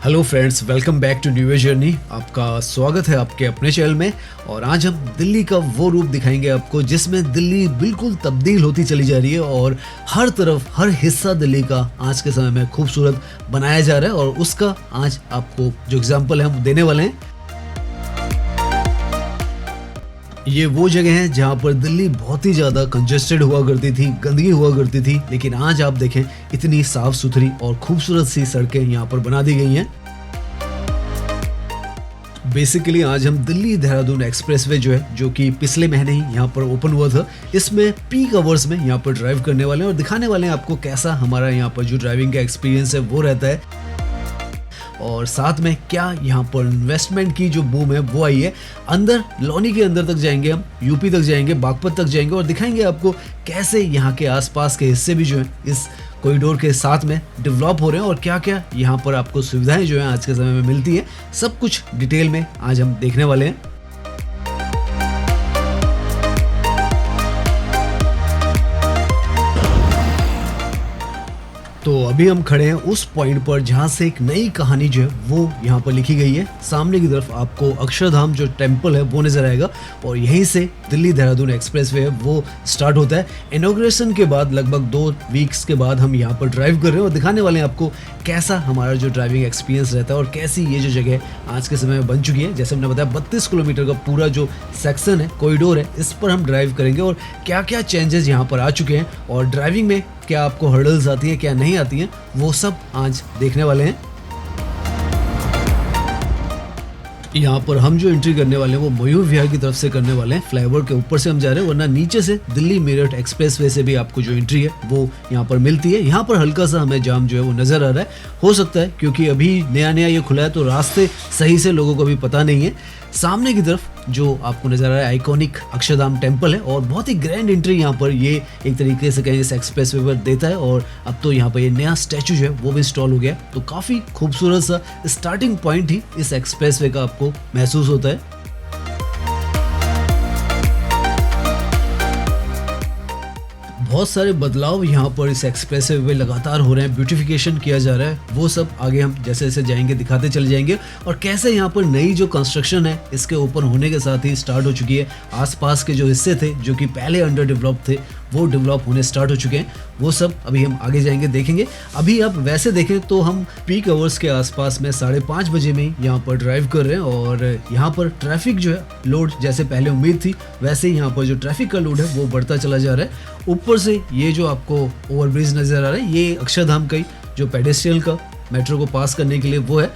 Hello friends, welcome back to new year journey. आपका स्वागत है आपके अपने चैनल में। और आज हम दिल्ली का वो रूप दिखाएंगे आपको जिसमें दिल्ली बिल्कुल तब्दील होती चली जा रही है और हर तरफ हर हिस्सा दिल्ली का आज के समय में खूबसूरत बनाया जा रहा है। और उसका आज आपको जो एग्जाम्पल है हम देने वाले हैं। ये वो जगह है जहाँ पर दिल्ली बहुत ही ज़्यादा कंजेस्टेड हुआ करती थी, गंदगी हुआ करती थी, लेकिन आज आप देखें इतनी साफ सुथरी और खूबसूरत सी सड़कें यहाँ पर बना दी गई हैं। बेसिकली आज हम दिल्ली देहरादून एक्सप्रेसवे जो कि पिछले महीने ही यहाँ पर ओपन हुआ था, इसमें पीक आवर्स में यहाँ पर ड्राइव करने वाले हैं और दिखाने वाले हैं आपको कैसा हमारा यहाँ पर जो ड्राइविंग का एक्सपीरियंस है वो रहता है। और साथ में क्या यहाँ पर इन्वेस्टमेंट की जो बूम है वो आई है। अंदर लॉनी के अंदर तक जाएंगे, हम यूपी तक जाएंगे, बागपत तक जाएंगे और दिखाएंगे आपको कैसे यहाँ के आसपास के हिस्से भी जो हैं इस कॉरिडोर के साथ में डेवलप हो रहे हैं और क्या क्या यहाँ पर आपको सुविधाएं जो हैं आज के समय में मिलती हैं। सब कुछ डिटेल में आज हम देखने वाले हैं। तो अभी हम खड़े हैं उस पॉइंट पर जहाँ से एक नई कहानी जो है वो यहाँ पर लिखी गई है। सामने की तरफ आपको अक्षरधाम जो टेम्पल है वो नजर आएगा और यहीं से दिल्ली देहरादून एक्सप्रेसवे है वो स्टार्ट होता है। इनॉग्रेशन के बाद लगभग 2 वीक्स के बाद हम यहाँ पर ड्राइव कर रहे हैं और दिखाने वाले हैं आपको कैसा हमारा जो ड्राइविंग एक्सपीरियंस रहता है और कैसी ये जो जगह आज के समय में बन चुकी है। जैसे हमने बताया 32 किलोमीटर का पूरा जो सेक्शन है, कॉरिडोर है, इस पर हम ड्राइव करेंगे और क्या क्या चेंजेस यहाँ पर आ चुके हैं और ड्राइविंग में क्या आपको हर्डल्स आती हैं क्या नहीं आती हैं वो सब आज देखने वाले हैं। यहाँ पर हम जो एंट्री करने वाले हैं वो मयूर विहार की तरफ से करने वाले हैं। फ्लाईओवर के ऊपर से हम जा रहे हैं, वरना नीचे से दिल्ली मेरठ एक्सप्रेसवे से भी आपको जो एंट्री है वो यहाँ पर मिलती है। यहाँ पर हल्का सा हमें जाम जो है वो नजर आ रहा है। हो सकता है क्योंकि अभी नया नया ये खुला है तो रास्ते सही से लोगों को अभी पता नहीं है। सामने की तरफ जो आपको नजर आ रहा है आइकॉनिक अक्षरधाम टेम्पल है और बहुत ही ग्रैंड एंट्री यहाँ पर ये एक तरीके से कहीं इस एक्सप्रेसवे पर देता है। और अब तो यहाँ पर ये नया स्टैचू जो है वो भी इंस्टॉल हो गया है, तो काफ़ी खूबसूरत सा स्टार्टिंग पॉइंट ही इस एक्सप्रेसवे का आपको महसूस होता है। बहुत सारे बदलाव यहाँ पर इस एक्सप्रेसवे में लगातार हो रहे हैं, ब्यूटिफिकेशन किया जा रहा है। वो सब आगे हम जैसे जैसे जाएंगे दिखाते चले जाएंगे और कैसे यहाँ पर नई जो कंस्ट्रक्शन है इसके ओपन होने के साथ ही स्टार्ट हो चुकी है। आसपास के जो हिस्से थे जो कि पहले अंडर डेवलप थे वो डेवलप होने स्टार्ट हो चुके हैं। वो सब अभी हम आगे जाएंगे देखेंगे। अभी आप वैसे देखें तो हम पीक आवर्स के आसपास में 5:30 बजे में यहाँ पर ड्राइव कर रहे हैं और यहाँ पर ट्रैफिक जो है लोड जैसे पहले उम्मीद थी वैसे ही यहाँ पर जो ट्रैफिक का लोड है वो बढ़ता चला जा रहा है। ऊपर से ये जो आपको ओवरब्रिज नजर आ रहा है ये अक्षरधाम का ही जो पेडेस्ट्रियल का मेट्रो को पास करने के लिए वो है।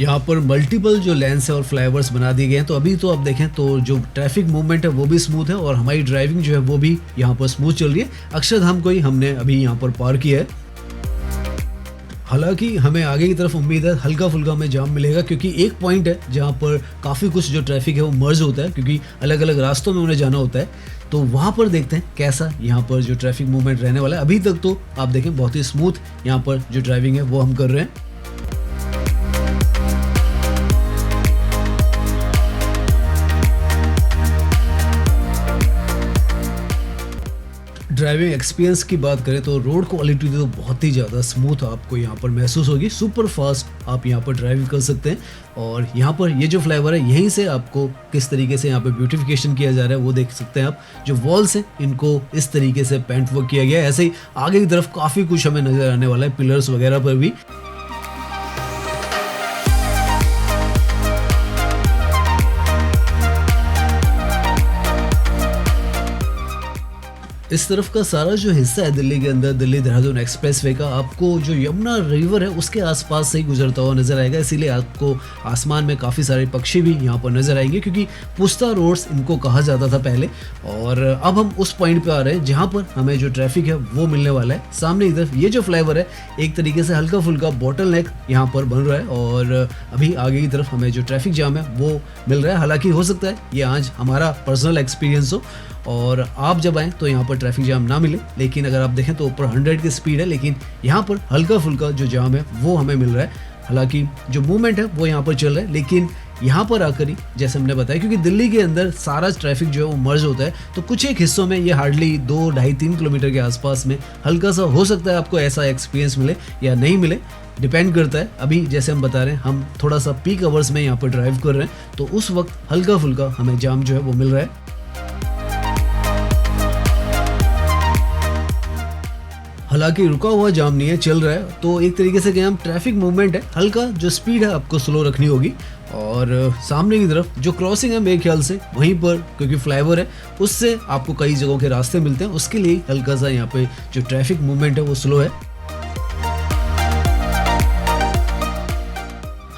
यहाँ पर मल्टीपल जो लेन्स है और फ्लाईओवर्स बना दिए गए हैं, तो अभी तो आप देखें तो जो ट्रैफिक मूवमेंट है वो भी स्मूथ है और हमारी ड्राइविंग जो है वो भी यहाँ पर स्मूथ चल रही है। अक्षरधाम को ही हमने अभी यहाँ पर पार किया है। हालांकि हमें आगे की तरफ उम्मीद है हल्का फुल्का हमें जाम मिलेगा क्योंकि एक पॉइंट है जहाँ पर काफ़ी कुछ जो ट्रैफिक है वो मर्ज होता है क्योंकि अलग अलग रास्तों में उन्हें जाना होता है। तो वहाँ पर देखते हैं कैसा यहाँ पर जो ट्रैफिक मूवमेंट रहने वाला है। अभी तक तो आप देखें बहुत ही स्मूथ यहाँ पर जो ड्राइविंग है वो हम कर रहे हैं। ड्राइविंग एक्सपीरियंस की बात करें तो रोड क्वालिटी तो बहुत ही ज़्यादा स्मूथ आपको यहाँ पर महसूस होगी। सुपर फास्ट आप यहाँ पर ड्राइव कर सकते हैं और यहाँ पर ये जो फ्लाईओवर है यहीं से आपको किस तरीके से यहाँ पर ब्यूटिफिकेशन किया जा रहा है वो देख सकते हैं आप। जो वॉल्स हैं इनको इस तरीके से पेंट वर्क किया गया है। ऐसे ही आगे की तरफ काफ़ी कुछ हमें नज़र आने वाला है, पिलर्स वगैरह पर भी। इस तरफ का सारा जो हिस्सा है दिल्ली के अंदर दिल्ली देहरादून एक्सप्रेसवे का आपको जो यमुना रिवर है उसके आसपास से ही गुजरता हुआ नजर आएगा। इसीलिए आपको आसमान में काफ़ी सारे पक्षी भी यहाँ पर नजर आएंगे क्योंकि पुस्ता रोड्स इनको कहा जाता था पहले। और अब हम उस पॉइंट पे आ रहे हैं जहाँ पर हमें जो ट्रैफिक है वो मिलने वाला है। सामने की तरफ ये जो फ्लाईओवर है एक तरीके से हल्का फुल्का बॉटल नेक यहाँ पर बन रहा है और अभी आगे की तरफ हमें जो ट्रैफिक जाम है वो मिल रहा है। हालांकि हो सकता है ये आज हमारा पर्सनल एक्सपीरियंस हो और आप जब आएँ तो यहाँ पर ट्रैफिक जाम ना मिले, लेकिन अगर आप देखें तो ऊपर 100 की स्पीड है लेकिन यहाँ पर हल्का फुल्का जो जाम है वो हमें मिल रहा है। हालांकि जो मूवमेंट है वो यहाँ पर चल रहा है लेकिन यहाँ पर आकर ही जैसे हमने बताया, क्योंकि दिल्ली के अंदर सारा ट्रैफिक जो है वो मर्ज होता है, तो कुछ एक हिस्सों में ये हार्डली 2, ढाई, 3 किलोमीटर के आसपास में हल्का सा हो सकता है आपको ऐसा एक्सपीरियंस मिले या नहीं मिले, डिपेंड करता है। अभी जैसे हम बता रहे हैं, हम थोड़ा सा पीक आवर्स में यहाँ पर ड्राइव कर रहे हैं, तो उस वक्त हल्का फुल्का हमें जाम जो है वो मिल रहा है। हालांकि रुका हुआ जाम नहीं है, चल रहा है, तो एक तरीके से हम ट्रैफिक मूवमेंट है, हल्का जो स्पीड है आपको स्लो रखनी होगी। और सामने की तरफ जो क्रॉसिंग है मेरे ख्याल से वहीं पर, क्योंकि फ्लाईओवर है, उससे आपको कई जगहों के रास्ते मिलते हैं, उसके लिए हल्का सा यहाँ पे जो ट्रैफिक मूवमेंट है वो स्लो है।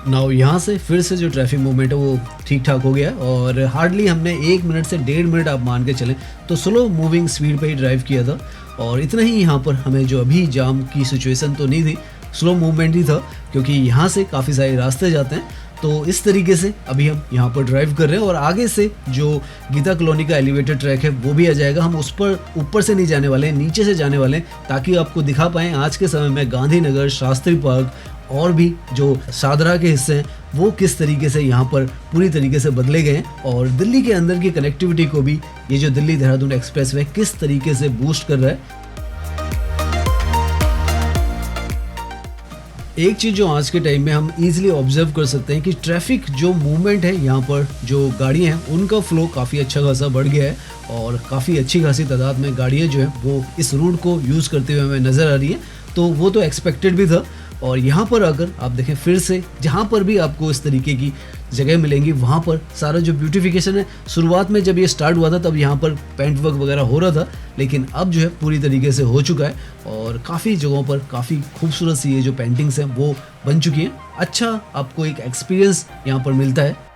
नाउ यहाँ से फिर से जो ट्रैफिक मूवमेंट है वो ठीक ठाक हो गया, और हार्डली हमने 1 मिनट से 1.5 मिनट आप मान के चलें तो स्लो मूविंग स्पीड पे ही ड्राइव किया था। और इतना ही यहाँ पर हमें जो अभी जाम की सिचुएशन तो नहीं थी, स्लो मूवमेंट ही था, क्योंकि यहाँ से काफ़ी सारे रास्ते जाते हैं। तो इस तरीके से अभी हम यहाँ पर ड्राइव कर रहे हैं, और आगे से जो गीता कॉलोनी का एलिवेटेड ट्रैक है वो भी आ जाएगा। हम उस पर ऊपर से नहीं जाने वाले हैं, नीचे से जाने वाले हैं, ताकि आपको दिखा पाएँ आज के समय में गांधीनगर, शास्त्री पार्क और भी जो शाहदरा के हिस्से हैं वो किस तरीके से यहाँ पर पूरी तरीके से बदले गए हैं, और दिल्ली के अंदर की कनेक्टिविटी को भी ये जो दिल्ली देहरादून एक्सप्रेसवे किस तरीके से बूस्ट कर रहा है। एक चीज़ जो आज के टाइम में हम इजीली ऑब्जर्व कर सकते हैं कि ट्रैफिक जो मूवमेंट है, यहाँ पर जो गाड़ियाँ हैं उनका फ्लो काफ़ी अच्छा खासा बढ़ गया है, और काफ़ी अच्छी खासी तादाद में गाड़ियाँ जो हैं वो इस रूट को यूज़ करते हुए हमें नज़र आ रही हैं। तो वो तो एक्सपेक्टेड भी था। और यहाँ पर अगर आप देखें फिर से, जहाँ पर भी आपको इस तरीके की जगह मिलेंगी वहाँ पर सारा जो ब्यूटिफिकेशन है, शुरुआत में जब ये स्टार्ट हुआ था तब यहाँ पर पेंट वर्क वगैरह हो रहा था, लेकिन अब जो है पूरी तरीके से हो चुका है, और काफ़ी जगहों पर काफ़ी खूबसूरत सी ये जो पेंटिंग्स हैं वो बन चुकी हैं। अच्छा आपको एक एक्सपीरियंस यहाँ पर मिलता है।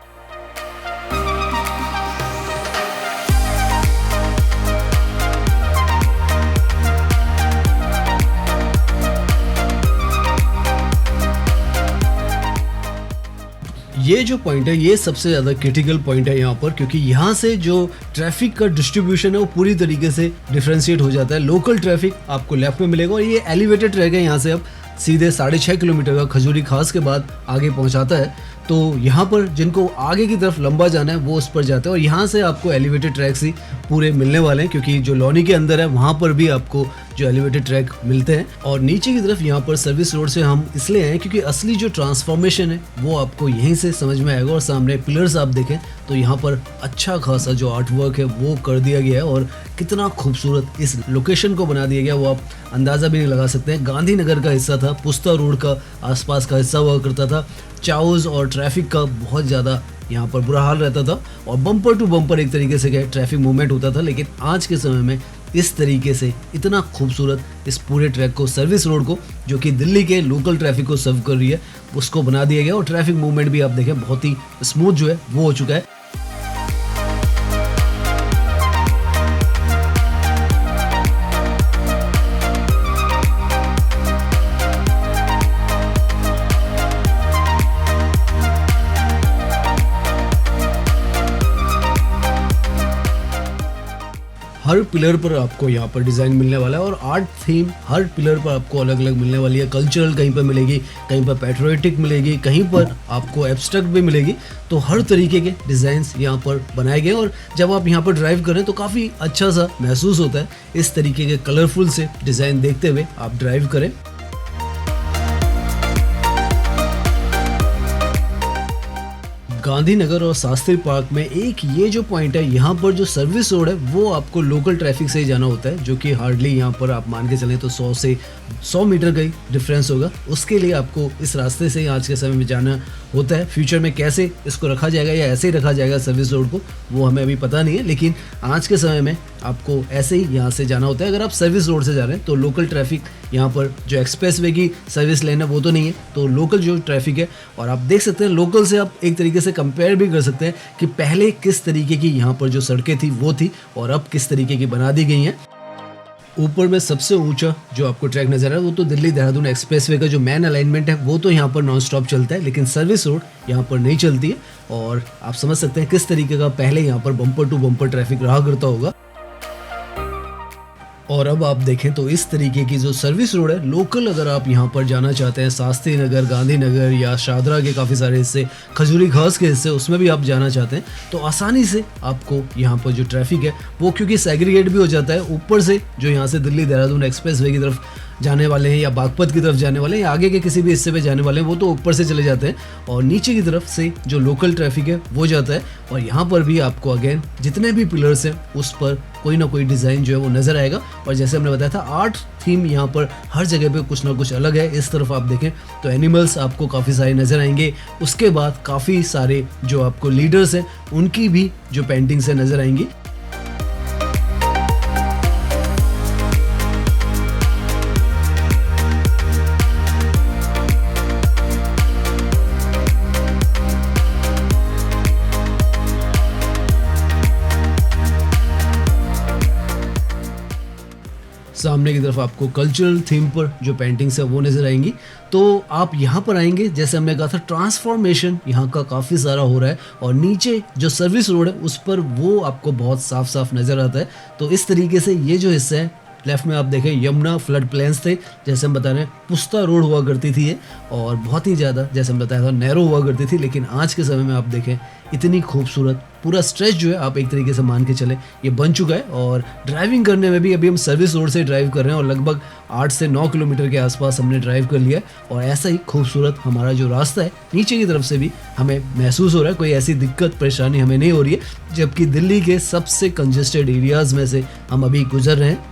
ये जो पॉइंट है ये सबसे ज़्यादा क्रिटिकल पॉइंट है यहाँ पर, क्योंकि यहाँ से जो ट्रैफिक का डिस्ट्रीब्यूशन है वो पूरी तरीके से डिफरेंशिएट हो जाता है। लोकल ट्रैफिक आपको लेफ्ट में मिलेगा, और ये एलिवेटेड ट्रैक है, यहाँ से अब सीधे 6.5 किलोमीटर का खजूरी खास के बाद आगे पहुँचाता है। तो यहाँ पर जिनको आगे की तरफ लंबा जाना है वो उस पर जाते हैं, और यहाँ से आपको एलिवेटेड ट्रैक्स ही पूरे मिलने वाले हैं, क्योंकि जो लॉनी के अंदर है वहाँ पर भी आपको जो एलिवेटेड ट्रैक मिलते हैं। और नीचे की तरफ यहाँ पर सर्विस रोड से हम इसलिए आए क्योंकि असली जो ट्रांसफॉर्मेशन है वो आपको यहीं से समझ में आएगा। और सामने पिलर्स आप देखें तो यहाँ पर अच्छा खासा जो आर्ट वर्क है वो कर दिया गया है, और कितना खूबसूरत इस लोकेशन को बना दिया गया वो आप अंदाज़ा भी नहीं लगा सकते हैं। गांधीनगर का हिस्सा था, पुस्ता रोड का आसपास का हिस्सा हुआ करता था, चाउज और ट्रैफिक का बहुत ज़्यादा यहाँ पर बुरा हाल रहता था, और बम्पर टू बम्पर एक तरीके से ट्रैफिक मूवमेंट होता था। लेकिन आज के समय में इस तरीके से इतना खूबसूरत इस पूरे ट्रैक को, सर्विस रोड को, जो कि दिल्ली के लोकल ट्रैफिक को सर्व कर रही है, उसको बना दिया गया, और ट्रैफिक मूवमेंट भी आप देखें बहुत ही स्मूथ जो है वो हो चुका है। हर पिलर पर आपको यहाँ पर डिज़ाइन मिलने वाला है, और आर्ट थीम हर पिलर पर आपको अलग अलग मिलने वाली है। कल्चरल कहीं पर मिलेगी, कहीं पर पैट्रियोटिक मिलेगी, कहीं पर आपको एब्स्ट्रैक्ट भी मिलेगी। तो हर तरीके के डिज़ाइंस यहाँ पर बनाए गए, और जब आप यहाँ पर ड्राइव करें तो काफ़ी अच्छा सा महसूस होता है इस तरीके के कलरफुल से डिज़ाइन देखते हुए आप ड्राइव करें। गांधीनगर और शास्त्री पार्क में एक ये जो पॉइंट है, यहाँ पर जो सर्विस रोड है वो आपको लोकल ट्रैफिक से ही जाना होता है, जो कि हार्डली यहाँ पर आप मान के चलें तो 100 से 100 मीटर का ही डिफरेंस होगा। उसके लिए आपको इस रास्ते से ही आज के समय में जाना होता है। फ्यूचर में कैसे इसको रखा जाएगा या ऐसे ही रखा जाएगा सर्विस रोड को, वो हमें अभी पता नहीं है, लेकिन आज के समय में आपको ऐसे ही यहाँ से जाना होता है। अगर आप सर्विस रोड से जा रहे हैं तो लोकल ट्रैफिक यहाँ पर जो एक्सप्रेसवे की सर्विस लेन है वो तो नहीं है, तो लोकल जो ट्रैफिक है, और आप देख सकते हैं लोकल से आप एक तरीके से कंपेयर भी कर सकते हैं कि पहले किस तरीके की यहाँ पर जो सड़कें थी वो थी, और अब किस तरीके की बना दी गई हैं। ऊपर में सबसे ऊंचा जो आपको ट्रैक नजर आ रहा है वो तो दिल्ली देहरादून एक्सप्रेसवे का जो मेन अलाइनमेंट है वो तो यहाँ पर नॉन स्टॉप चलता है, लेकिन सर्विस रोड यहाँ पर नहीं चलती है। और आप समझ सकते हैं किस तरीके का पहले यहाँ पर बम्पर टू बम्पर ट्रैफिक रहा करता होगा। और अब आप देखें तो इस तरीके की जो सर्विस रोड है लोकल, अगर आप यहाँ पर जाना चाहते हैं शास्त्री नगर, गांधीनगर या शादरा के काफ़ी सारे हिस्से, खजूरी खास के हिस्से, उसमें भी आप जाना चाहते हैं तो आसानी से आपको यहाँ पर जो ट्रैफिक है वो क्योंकि सेग्रीगेट भी हो जाता है, ऊपर से जो यहाँ से दिल्ली देहरादून एक्सप्रेस वे की तरफ जाने वाले हैं या बागपत की तरफ जाने वाले हैं या आगे के किसी भी हिस्से पे जाने वाले हैं वो तो ऊपर से चले जाते हैं और नीचे की तरफ से जो लोकल ट्रैफिक है वो जाता है। और यहाँ पर भी आपको अगेन जितने भी पिलर्स हैं उस पर कोई ना कोई डिज़ाइन जो है वो नज़र आएगा। और जैसे हमने बताया था आर्ट थीम यहाँ पर हर जगह पे कुछ ना कुछ अलग है। इस तरफ आप देखें तो एनिमल्स आपको काफ़ी सारे नज़र आएंगे, उसके बाद काफ़ी सारे जो आपको लीडर्स हैं उनकी भी जो पेंटिंग्स है नज़र आएंगी। सामने की तरफ आपको कल्चरल थीम पर जो पेंटिंग्स है वो नज़र आएंगी। तो आप यहाँ पर आएंगे, जैसे हमने कहा था ट्रांसफॉर्मेशन यहाँ का काफ़ी सारा हो रहा है और नीचे जो सर्विस रोड है उस पर वो आपको बहुत साफ साफ नज़र आता है। तो इस तरीके से ये जो हिस्सा है लेफ्ट में आप देखें यमुना फ्लड प्लेन्स थे, जैसे हम बता रहे हैं पुस्ता रोड हुआ करती थी ये और बहुत ही ज़्यादा जैसे हम बताया था नैरो हुआ करती थी, लेकिन आज के समय में आप देखें इतनी खूबसूरत पूरा स्ट्रेच जो है आप एक तरीके से मान के चले ये बन चुका है। और ड्राइविंग करने में भी अभी हम सर्विस रोड से ड्राइव कर रहे हैं और लगभग 8 से 9 किलोमीटर के आसपास हमने ड्राइव कर लिया है और ऐसा ही खूबसूरत हमारा जो रास्ता है नीचे की तरफ से भी हमें महसूस हो रहा है। कोई ऐसी दिक्कत परेशानी हमें नहीं हो रही है, जबकि दिल्ली के सबसे कंजेस्टेड एरियाज़ में से हम अभी गुजर रहे हैं।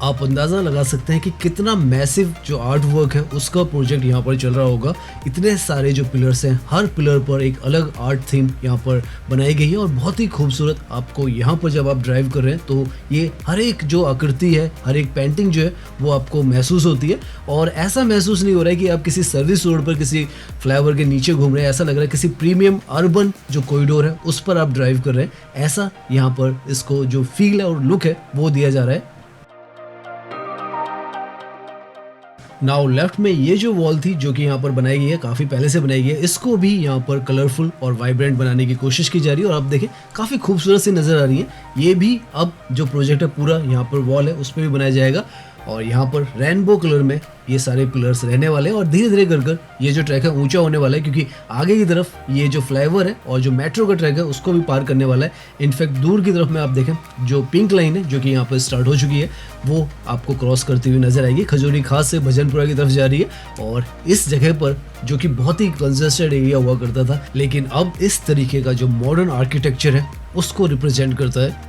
आप अंदाज़ा लगा सकते हैं कि कितना मैसिव जो आर्ट वर्क है उसका प्रोजेक्ट यहाँ पर चल रहा होगा। इतने सारे जो पिलर्स हैं, हर पिलर पर एक अलग आर्ट थीम यहाँ पर बनाई गई है और बहुत ही खूबसूरत आपको यहाँ पर जब आप ड्राइव कर रहे हैं तो ये हर एक जो आकृति है, हर एक पेंटिंग जो है वो आपको महसूस होती है। और ऐसा महसूस नहीं हो रहा है कि आप किसी सर्विस रोड पर किसी फ्लाईओवर के नीचे घूम रहे हैं, ऐसा लग रहा है किसी प्रीमियम अर्बन जो कॉरिडोर है उस पर आप ड्राइव कर रहे हैं। ऐसा यहाँ पर इसको जो फील है और लुक है वो दिया जा रहा है। नाउ लेफ्ट में ये जो वॉल थी जो कि यहाँ पर बनाई गई है, काफ़ी पहले से बनाई गई है, इसको भी यहाँ पर कलरफुल और वाइब्रेंट बनाने की कोशिश की जा रही है और आप देखें काफ़ी खूबसूरत सी नज़र आ रही है। ये भी अब जो प्रोजेक्ट है पूरा यहाँ पर वॉल है उस पर भी बनाया जाएगा और यहाँ पर रेनबो कलर में ये सारे पिलर्स रहने वाले हैं और धीरे धीरे कर ये जो ट्रैक है ऊंचा होने वाला है क्योंकि आगे की तरफ ये जो फ्लाईओवर है और जो मेट्रो का ट्रैक है उसको भी पार करने वाला है। इनफैक्ट दूर की तरफ में आप देखें जो पिंक लाइन है जो कि यहाँ पर स्टार्ट हो चुकी है वो आपको क्रॉस करती हुई नजर आएगी, खजूरी खास से भजनपुरा की तरफ जा रही है। और इस जगह पर जो कि बहुत ही कंजेस्टेड एरिया हुआ करता था लेकिन अब इस तरीके का जो मॉडर्न आर्किटेक्चर है उसको रिप्रेजेंट करता है।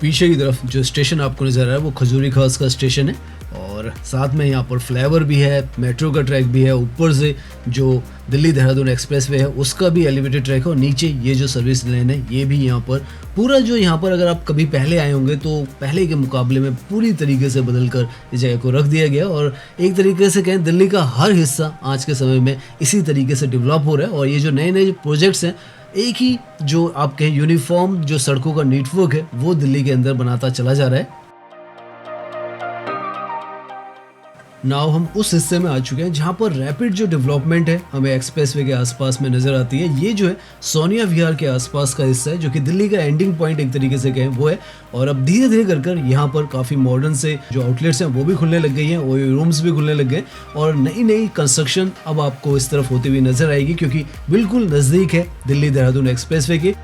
पीछे की तरफ जो स्टेशन आपको नज़र आ रहा है वो खजूरी खास का स्टेशन है और साथ में यहाँ पर फ्लाईओवर भी है, मेट्रो का ट्रैक भी है, ऊपर से जो दिल्ली देहरादून एक्सप्रेस वे है उसका भी एलिवेटेड ट्रैक है और नीचे ये जो सर्विस लेन है ये भी यहाँ पर पूरा जो यहाँ पर अगर आप कभी पहले आए होंगे तो पहले के मुकाबले में पूरी तरीके से बदल कर इस जगह को रख दिया गया और एक तरीके से कहें दिल्ली का हर हिस्सा आज के समय में इसी तरीके से डेवलप हो रहा है। और ये जो नए नए प्रोजेक्ट्स हैं एक ही जो आप कहें यूनिफॉर्म जो सड़कों का नेटवर्क है वो दिल्ली के अंदर बनाता चला जा रहा है। नाउ हम उस हिस्से में आ चुके हैं जहाँ पर रैपिड जो डेवलपमेंट है हमें एक्सप्रेसवे के आसपास में नजर आती है। ये जो है सोनिया विहार के आसपास का हिस्सा है जो कि दिल्ली का एंडिंग पॉइंट एक तरीके से कहें वो है। और अब धीरे धीरे कर यहाँ पर काफ़ी मॉडर्न से जो आउटलेट्स हैं वो भी खुलने लग गई हैं, वो रूम्स भी खुलने लग गए और नई नई कंस्ट्रक्शन अब आपको इस तरफ होती हुई नजर आएगी क्योंकि बिल्कुल नज़दीक है दिल्ली देहरादून एक्सप्रेसवे के।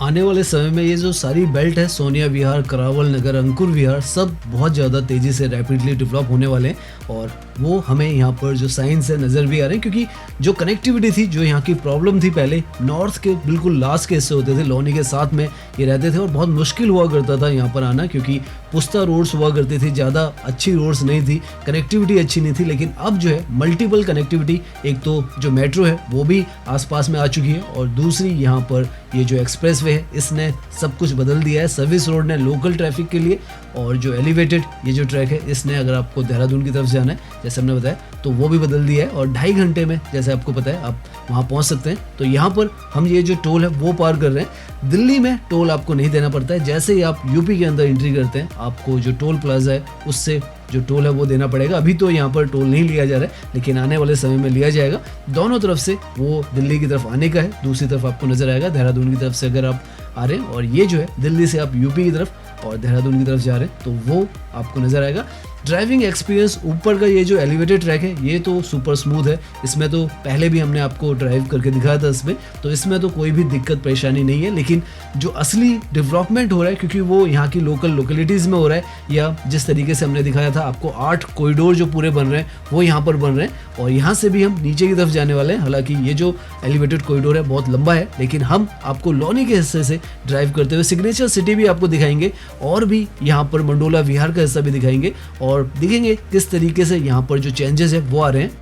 आने वाले समय में ये जो सारी बेल्ट है सोनिया विहार, करावल नगर, अंकुर विहार सब बहुत ज़्यादा तेज़ी से रैपिडली डेवलप होने वाले हैं और वो हमें यहाँ पर जो साइंस है नज़र भी आ रहे हैं क्योंकि जो कनेक्टिविटी थी जो यहाँ की प्रॉब्लम थी पहले नॉर्थ के बिल्कुल लास्ट के हिस्से होते थे लोनी के साथ में ये रहते थे और बहुत मुश्किल हुआ करता था यहाँ पर आना, क्योंकि पुस्ता रोड्स हुआ करती थी, ज़्यादा अच्छी रोड्स नहीं थी, कनेक्टिविटी अच्छी नहीं थी। लेकिन अब जो है मल्टीपल कनेक्टिविटी, एक तो जो मेट्रो है वो भी आसपास में आ चुकी है, और दूसरी यहाँ पर ये जो एक्सप्रेसवे है इसने सब कुछ बदल दिया है। सर्विस रोड ने लोकल ट्रैफिक के लिए, और जो एलिवेटेड ये जो ट्रैक है इसने अगर आपको देहरादून की तरफ से आना है जैसे हमने बताया तो वो भी बदल दिया है, और 2.5 घंटे में जैसे आपको पता है आप वहाँ पहुँच सकते हैं। तो यहाँ पर हम ये जो टोल है वो पार कर रहे हैं। दिल्ली में टोल आपको नहीं देना पड़ता है, जैसे ही आप यूपी के अंदर एंट्री करते हैं आपको जो टोल प्लाजा है उससे जो टोल है वो देना पड़ेगा। अभी तो यहाँ पर टोल नहीं लिया जा रहा है, लेकिन आने वाले समय में लिया जाएगा। दोनों तरफ से वो दिल्ली की तरफ आने का है, दूसरी तरफ आपको नजर आएगा देहरादून की तरफ से अगर आप आ रहे हैं, और ये जो है दिल्ली से आप यूपी की तरफ और देहरादून की तरफ जा रहे हैं तो वो आपको नजर आएगा। ड्राइविंग एक्सपीरियंस ऊपर का ये जो एलिवेटेड ट्रैक है ये तो सुपर स्मूथ है, इसमें तो पहले भी हमने आपको ड्राइव करके दिखाया था इसमें, तो इसमें तो कोई भी दिक्कत परेशानी नहीं है। लेकिन जो असली डेवलपमेंट हो रहा है, क्योंकि वो यहाँ की लोकेलिटीज़ में हो रहा है, या जिस तरीके से हमने दिखाया था आपको 8 कॉरिडोर जो पूरे बन रहे हैं वो यहाँ पर बन रहे हैं, और यहाँ से भी हम नीचे की तरफ जाने वाले हैं। हालांकि ये जो एलिवेटेड कॉरिडोर है बहुत लंबा है, लेकिन हम आपको लौनी के हिस्से से ड्राइव करते हुए सिग्नेचर सिटी भी आपको दिखाएंगे, और भी यहाँ पर मंडोला विहार का हिस्सा भी दिखाएंगे, और दिखेंगे किस तरीके से यहाँ पर जो चेंजेस है वो आ रहे हैं।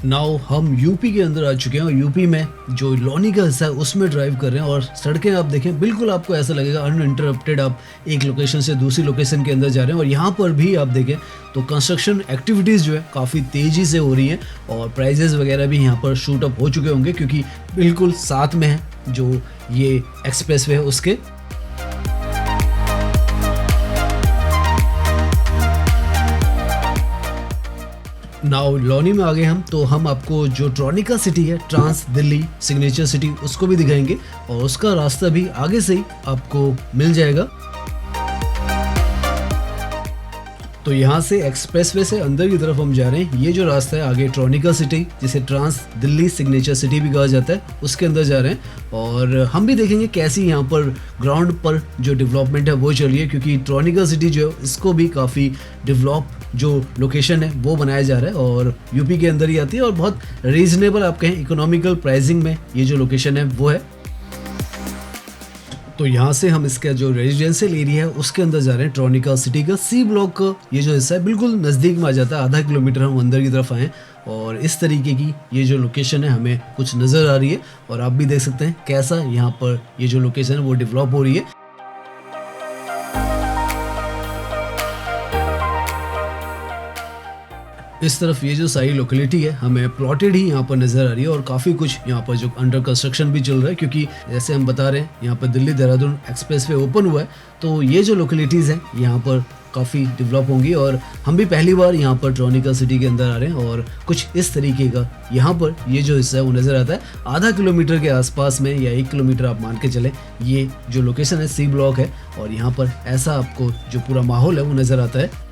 नाउ हम यूपी के अंदर आ चुके हैं, और यूपी में जो लौनी का हिस्सा है उसमें ड्राइव कर रहे हैं, और सड़कें आप देखें बिल्कुल आपको ऐसा लगेगा अनइंटरप्टेड आप एक लोकेशन से दूसरी लोकेशन के अंदर जा रहे हैं। और यहाँ पर भी आप देखें तो कंस्ट्रक्शन एक्टिविटीज़ जो है काफ़ी तेज़ी से हो रही हैं, और प्राइजेस वगैरह भी यहाँ पर शूट अप हो चुके होंगे, क्योंकि बिल्कुल साथ में है जो ये एक्सप्रेसवे है उसके। नाउ लौनी में आ गए हम, तो हम आपको जो ट्रॉनिका सिटी है, ट्रांस दिल्ली सिग्नेचर सिटी, उसको भी दिखाएंगे, और उसका रास्ता भी आगे से ही आपको मिल जाएगा। तो यहाँ से एक्सप्रेसवे से अंदर की तरफ हम जा रहे हैं। ये जो रास्ता है आगे ट्रॉनिका सिटी, जिसे ट्रांस दिल्ली सिग्नेचर सिटी भी कहा जाता है, उसके अंदर जा रहे हैं, और हम भी देखेंगे कैसी यहाँ पर ग्राउंड पर जो डेवलपमेंट है वो चल रही है, क्योंकि ट्रॉनिका सिटी जो है इसको भी काफ़ी डेवलप जो लोकेशन है वो बनाया जा रहा है, और यूपी के अंदर ही आती है, और बहुत रीजनेबल आप कहें इकोनॉमिकल प्राइसिंग में ये जो लोकेशन है वो है। तो यहाँ से हम इसका जो रेजिडेंशियल एरिया है उसके अंदर जा रहे हैं। ट्रॉनिका सिटी का सी ब्लॉक का ये जो हिस्सा है बिल्कुल नज़दीक में आ जाता है, आधा किलोमीटर हम अंदर की तरफ आए, और इस तरीके की ये जो लोकेशन है हमें कुछ नज़र आ रही है, और आप भी देख सकते हैं कैसा यहाँ पर ये जो लोकेशन है वो डेवलप हो रही है। इस तरफ ये जो सारी लोकेलिटी है हमें प्लॉटेड ही यहाँ पर नज़र आ रही है, और काफ़ी कुछ यहाँ पर जो अंडर कंस्ट्रक्शन भी चल रहा है, क्योंकि जैसे हम बता रहे हैं यहाँ पर दिल्ली देहरादून एक्सप्रेसवे ओपन हुआ है, तो ये जो लोकेलिटीज़ हैं यहाँ पर काफ़ी डेवलप होंगी। और हम भी पहली बार यहाँ पर ट्रॉनिका सिटी के अंदर आ रहे हैं, और कुछ इस तरीके का यहाँ पर ये जो हिस्सा है वो नज़र आता है। आधा किलोमीटर के आसपास में या 1 किलोमीटर आप मान के चलें, ये जो लोकेशन है सी ब्लॉक है, और यहाँ पर ऐसा आपको जो पूरा माहौल है वो नज़र आता है।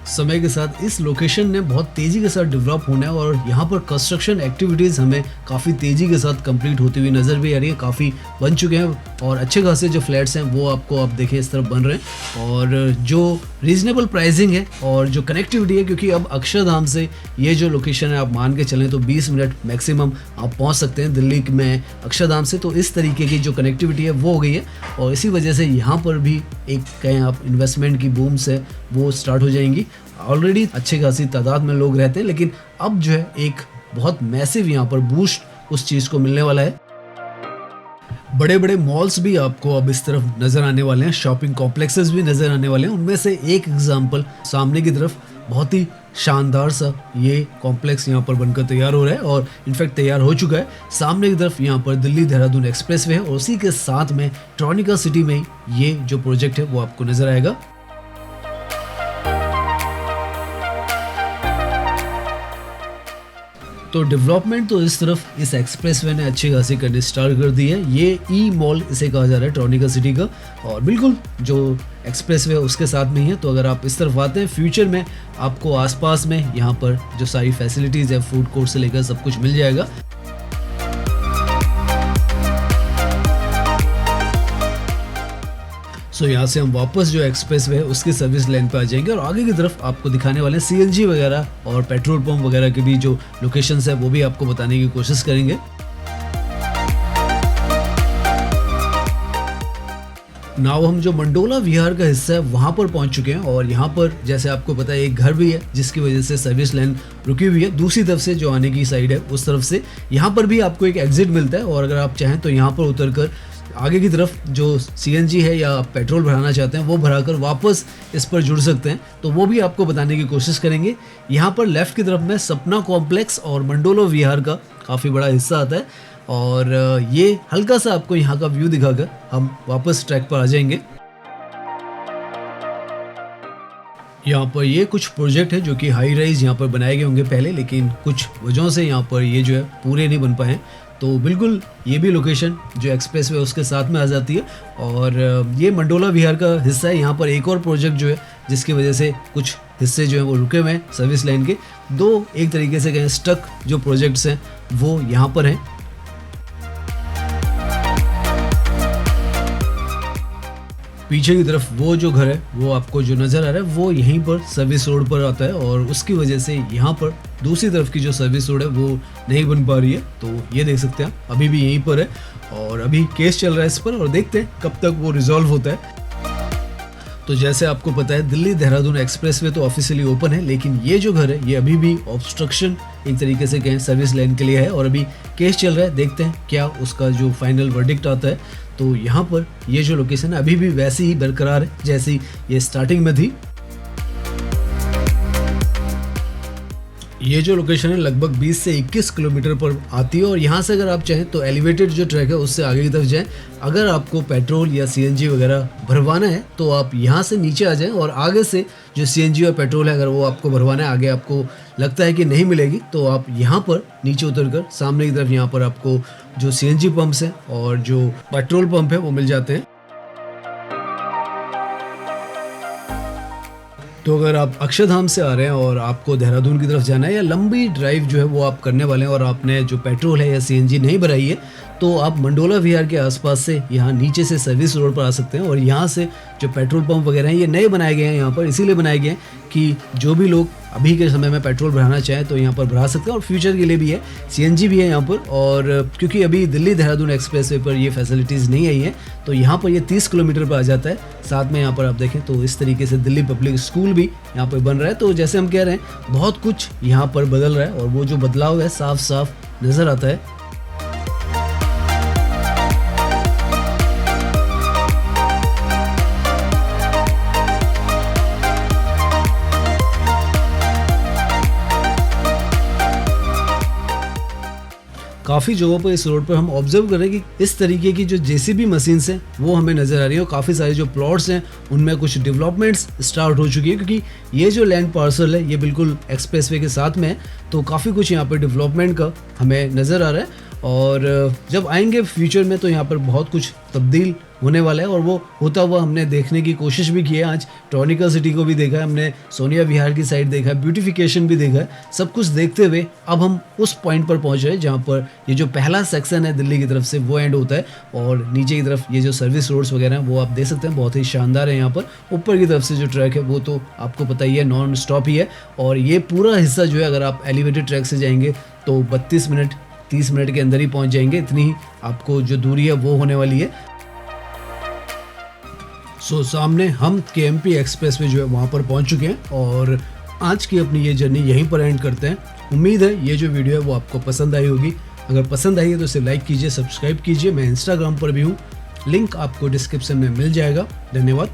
समय के साथ इस लोकेशन ने बहुत तेज़ी के साथ डेवलप होना है, और यहाँ पर कंस्ट्रक्शन एक्टिविटीज़ हमें काफ़ी तेज़ी के साथ कंप्लीट होती हुई नज़र भी आ रही है। काफ़ी बन चुके हैं, और अच्छे खासे जो फ्लैट्स हैं वो आपको आप देखें इस तरफ बन रहे हैं, और जो रीजनेबल प्राइसिंग है और जो कनेक्टिविटी है, क्योंकि अब अक्षरधाम से ये जो लोकेशन है आप मान के चलें तो 20 मिनट मैक्सिमम आप पहुँच सकते हैं दिल्ली में अक्षरधाम से। तो इस तरीके की जो कनेक्टिविटी है वो हो गई है, और इसी वजह से यहाँ पर भी एक कहें आप इन्वेस्टमेंट की बूम्स है वो स्टार्ट हो जाएंगी। ऑलरेडी अच्छी खासी तादाद में लोग रहते हैं, लेकिन अब जो है एक बहुत मैसिव यहाँ पर बूस्ट उस चीज़ को मिलने वाला है। बड़े बड़े मॉल्स भी आपको अब इस तरफ नज़र आने वाले हैं, शॉपिंग कॉम्प्लेक्सेस भी नज़र आने वाले हैं। उनमें से एक एग्जांपल सामने की तरफ बहुत ही शानदार सा ये कॉम्प्लेक्स यहाँ पर बनकर तैयार हो रहा है, और इनफैक्ट तैयार हो चुका है। सामने की तरफ यहाँ पर दिल्ली देहरादून एक्सप्रेसवे है, और उसी के साथ में ट्रॉनिका सिटी में ये जो प्रोजेक्ट है वो आपको नज़र आएगा। तो डेवलपमेंट तो इस तरफ इस एक्सप्रेसवे ने अच्छी खासी करनी स्टार्ट कर दी है। ये ई मॉल इसे कहा जा रहा है ट्रॉनिका सिटी का, और बिल्कुल जो एक्सप्रेसवे है उसके साथ में ही है। तो अगर आप इस तरफ आते हैं, फ्यूचर में आपको आसपास में यहाँ पर जो सारी फैसिलिटीज़ है, फूड कोर्ट से लेकर सब कुछ मिल जाएगा। सो यहाँ से हम वापस जो एक्सप्रेस वे है उसकी सर्विस लाइन पे आ जाएंगे और आगे की तरफ आपको दिखाने वाले सीएनजी वगैरह और पेट्रोल पंप वगैरह के भी जो लोकेशंस है वो भी आपको बताने की कोशिश करेंगे। नाउ हम जो मंडोला विहार का हिस्सा है वहाँ पर पहुँच चुके हैं और यहाँ पर जैसे आपको पता है एक घर भी है जिसकी वजह से सर्विस लाइन रुकी हुई है। दूसरी तरफ से जो आने की साइड है उस तरफ से यहाँ पर भी आपको एक एग्जिट मिलता है और अगर आप चाहें तो यहाँ पर उतरकर आगे की तरफ जो सीएनजी है या पेट्रोल भराना चाहते हैं वो भराकर वापस इस पर जुड़ सकते हैं, तो वो भी आपको बताने की कोशिश करेंगे। यहाँ पर लेफ्ट की तरफ में सपना कॉम्प्लेक्स और मंडोला विहार का काफ़ी बड़ा हिस्सा आता है और ये हल्का सा आपको यहाँ का व्यू दिखाकर हम वापस ट्रैक पर आ जाएंगे। यहाँ पर ये कुछ प्रोजेक्ट है जो कि हाई राइज यहाँ पर बनाए गए होंगे पहले, लेकिन कुछ वजहों से यहाँ पर ये जो है पूरे नहीं बन पाए हैं। तो बिल्कुल ये भी लोकेशन जो एक्सप्रेस वे उसके साथ में आ जाती है और ये मंडोला विहार का हिस्सा है। यहाँ पर एक और प्रोजेक्ट जो है जिसकी वजह से कुछ हिस्से जो हैं वो रुके हुए हैं सर्विस लाइन के। दो एक तरीके से कहें स्टक जो प्रोजेक्ट्स हैं वो यहाँ पर हैं। पीछे की तरफ वो जो घर है वो आपको जो नज़र आ रहा है वो यहीं पर सर्विस रोड पर आता है और उसकी वजह से यहाँ पर दूसरी तरफ की जो सर्विस रोड है वो नहीं बन पा रही है। तो ये देख सकते हैं अभी भी यहीं पर है और अभी केस चल रहा है इस पर और देखते हैं कब तक वो रिजॉल्व होता है। तो जैसे आपको पता है दिल्ली देहरादून एक्सप्रेसवे तो ऑफिशियली ओपन है, लेकिन ये जो घर है ये अभी भी ऑब्स्ट्रक्शन एक तरीके से कहें सर्विस लाइन के लिए है और अभी केस चल रहा है। देखते हैं क्या उसका जो फाइनल वर्डिक्ट आता है। तो यहाँ पर ये जो लोकेशन है अभी भी वैसी ही बरकरार है जैसी ये स्टार्टिंग में थी। ये जो लोकेशन है लगभग 20 से 21 किलोमीटर पर आती है और यहाँ से अगर आप चाहें तो एलिवेटेड जो ट्रैक है उससे आगे की तरफ जाएं। अगर आपको पेट्रोल या सीएनजी वगैरह भरवाना है तो आप यहाँ से नीचे आ जाएं और आगे से जो सीएनजी और पेट्रोल है अगर वो आपको भरवाना है, आगे आपको लगता है कि नहीं मिलेगी तो आप यहाँ पर नीचे उतरकर सामने की तरफ यहाँ पर आपको जो सीएनजी पंप्स हैं और जो पेट्रोल पंप है वो मिल जाते हैं। तो अगर आप अक्षरधाम से आ रहे हैं और आपको देहरादून की तरफ जाना है या लंबी ड्राइव जो है वो आप करने वाले हैं और आपने जो पेट्रोल है या सीएनजी नहीं भराई है तो आप मंडोला विहार के आसपास से यहाँ नीचे से सर्विस रोड पर आ सकते हैं। और यहाँ से जो पेट्रोल पंप वगैरह हैं ये नए बनाए गए हैं यहाँ पर, इसीलिए बनाए गए हैं कि जो भी लोग अभी के समय में पेट्रोल भराना चाहें तो यहाँ पर भरा सकते हैं और फ्यूचर के लिए भी है। सीएनजी भी है यहाँ पर और क्योंकि अभी दिल्ली देहरादून एक्सप्रेसवे पर ये फैसिलिटीज़ नहीं आई हैं तो यहाँ पर ये 30 किलोमीटर पर आ जाता है। साथ में यहाँ पर आप देखें तो इस तरीके से दिल्ली पब्लिक स्कूल भी यहाँ पर बन रहा है। तो जैसे हम कह रहे हैं बहुत कुछ यहाँ पर बदल रहा है और वो जो बदलाव है साफ साफ नज़र आता है। काफ़ी जगहों पर इस रोड पर हम ऑब्जर्व कर रहे हैं कि इस तरीके की जो जेसीबी मशीन्स हैं वो हमें नज़र आ रही है और काफ़ी सारे जो प्लॉट्स हैं उनमें कुछ डेवलपमेंट्स स्टार्ट हो चुकी है क्योंकि ये जो लैंड पार्सल है ये बिल्कुल एक्सप्रेसवे के साथ में है। तो काफ़ी कुछ यहाँ पर डेवलपमेंट का हमें नज़र आ रहा है और जब आएंगे फ्यूचर में तो यहाँ पर बहुत कुछ तब्दील होने वाला है और वो होता हुआ हमने देखने की कोशिश भी की है। आज टॉनिकल सिटी को भी देखा है हमने, सोनिया विहार की साइड देखा है, ब्यूटिफिकेशन भी देखा है। सब कुछ देखते हुए अब हम उस पॉइंट पर पहुँचे हैं जहाँ पर ये जो पहला सेक्शन है दिल्ली की तरफ से वो एंड होता है और नीचे की तरफ ये जो सर्विस रोड्स वगैरह हैं वो आप देख सकते हैं बहुत ही शानदार है। यहाँ पर ऊपर की तरफ से जो ट्रैक है वो तो आपको पता ही है नॉन स्टॉप ही है और ये पूरा हिस्सा जो है अगर आप एलिवेटेड ट्रैक से जाएंगे तो 32 मिनट 30 मिनट के अंदर ही पहुंच जाएंगे। इतनी ही आपको जो दूरी है वो होने वाली है। सो सामने हम केएमपी एक्सप्रेसवे जो है वहाँ पर पहुँच चुके हैं और आज की अपनी ये जर्नी यहीं पर एंड करते हैं। उम्मीद है ये जो वीडियो है वो आपको पसंद आई होगी। अगर पसंद आई है तो इसे लाइक कीजिए, सब्सक्राइब कीजिए। मैं इंस्टाग्राम पर भी हूँ, लिंक आपको डिस्क्रिप्शन में मिल जाएगा। धन्यवाद।